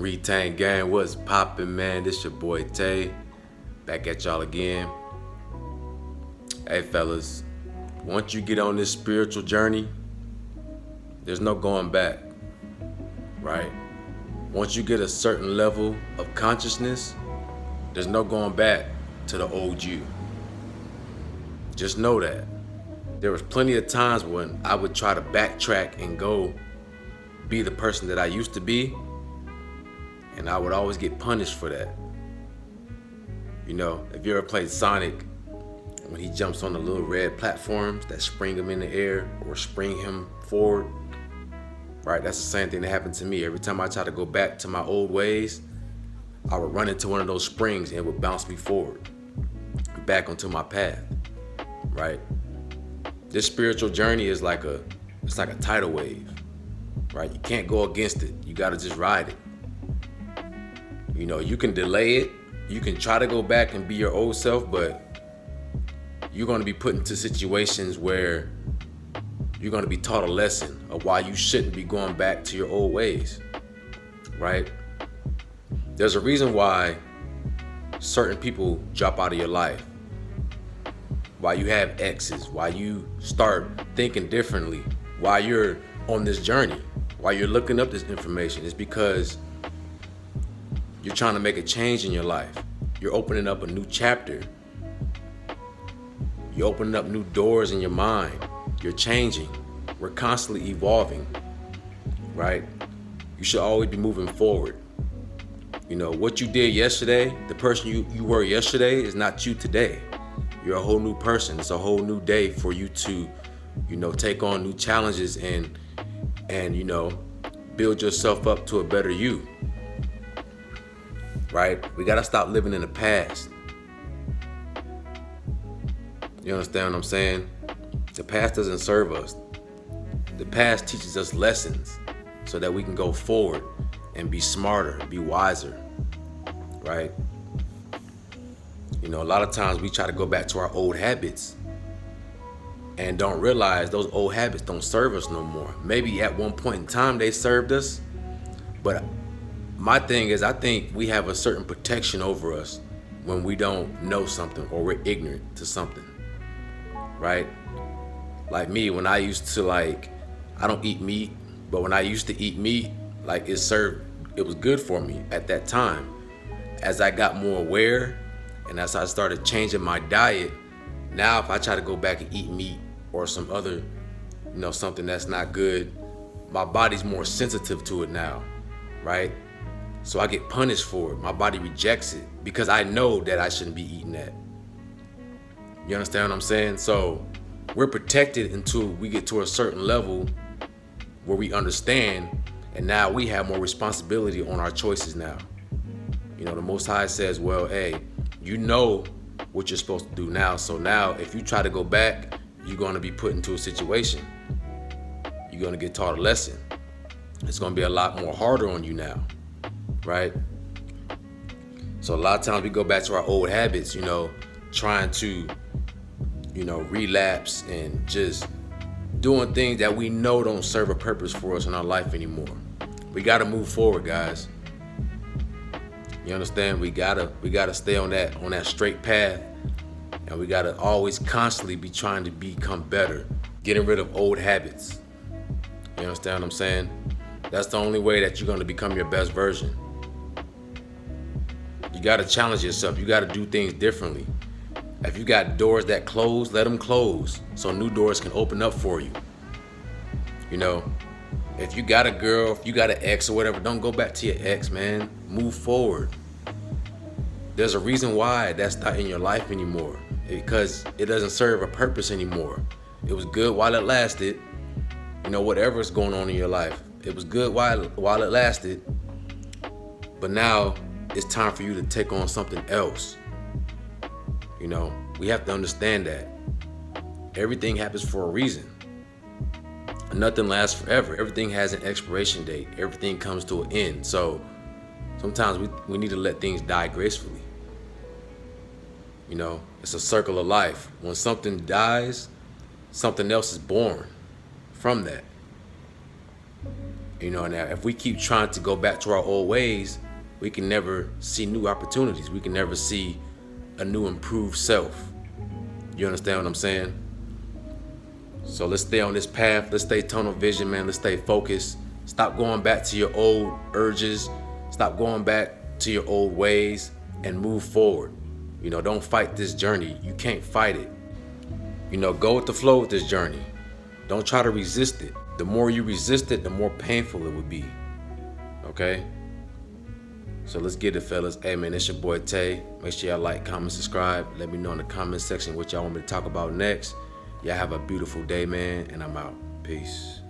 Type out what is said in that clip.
Retain gang, what's poppin', man? This your boy Tay, back at y'all again. Hey fellas, once you get on this spiritual journey, there's no going back, right? Once you get a certain level of consciousness, there's no going back to the old you. Just know that. There was plenty of times when I would try to backtrack and go be the person that I used to be, and I would always get punished for that. You know, if you ever played Sonic, when he jumps on the little red platforms that spring him in the air or spring him forward, right? That's the same thing that happened to me. Every time I try to go back to my old ways, I would run into one of those springs and it would bounce me forward, back onto my path, right? This spiritual journey is like a tidal wave, right? You can't go against it. You gotta just ride it. You know, you can delay it. You can try to go back and be your old self, but you're gonna be put into situations where you're gonna be taught a lesson of why you shouldn't be going back to your old ways, right? There's a reason why certain people drop out of your life, why you have exes, why you start thinking differently, why you're on this journey, why you're looking up this information. It's because you're trying to make a change in your life. You're opening up a new chapter. You're opening up new doors in your mind. You're changing. We're constantly evolving, right? You should always be moving forward. You know, what you did yesterday, the person you were yesterday is not you today. You're a whole new person. It's a whole new day for you to, you know, take on new challenges and you know, build yourself up to a better you. Right? We gotta stop living in the past. You understand what I'm saying? The past doesn't serve us. The past teaches us lessons so that we can go forward and be smarter, be wiser, right? You know, a lot of times we try to go back to our old habits and don't realize those old habits don't serve us no more. Maybe at one point in time they served us, but my thing is, I think we have a certain protection over us when we don't know something or we're ignorant to something, right? Like me, when I used to I don't eat meat, but when I used to eat meat, it was good for me at that time. As I got more aware and as I started changing my diet, now if I try to go back and eat meat or some other, you know, something that's not good, my body's more sensitive to it now, right? So I get punished for it. My body rejects it because I know that I shouldn't be eating that. You understand what I'm saying? So we're protected until we get to a certain level where we understand, and now we have more responsibility on our choices now. You know, the Most High says, well, hey, you know what you're supposed to do now. So now if you try to go back, you're gonna be put into a situation. You're gonna get taught a lesson. It's gonna be a lot more harder on you now. Right? So a lot of times we go back to our old habits, you know, trying to, you know, relapse and just doing things that we know don't serve a purpose for us in our life anymore. We gotta move forward, guys. You understand? We gotta stay on that straight path, and we gotta always constantly be trying to become better, getting rid of old habits. You understand what I'm saying? That's the only way that you're gonna become your best version. You gotta challenge yourself. You gotta do things differently. If you got doors that close, let them close so new doors can open up for you. You know, if you got a girl, if you got an ex or whatever, don't go back to your ex, man. Move forward. There's a reason why that's not in your life anymore, because it doesn't serve a purpose anymore. It was good while it lasted. You know, whatever's going on in your life, it was good while it lasted, but now it's time for you to take on something else. You know, we have to understand that everything happens for a reason. Nothing lasts forever. Everything has an expiration date. Everything comes to an end. So sometimes we need to let things die gracefully. You know, it's a circle of life. When something dies, something else is born from that. Now if we keep trying to go back to our old ways, we can never see new opportunities. We can never see a new improved self. You understand what I'm saying? So let's stay on this path. Let's stay tunnel vision, man. Let's stay focused. Stop going back to your old urges. Stop going back to your old ways and move forward. Don't fight this journey. You can't fight it. Go with the flow with this journey. Don't try to resist it. The more you resist it, the more painful it would be. Okay? So let's get it, fellas. Hey, man, it's your boy Tay. Make sure y'all like, comment, subscribe. Let me know in the comment section what y'all want me to talk about next. Y'all have a beautiful day, man, and I'm out. Peace.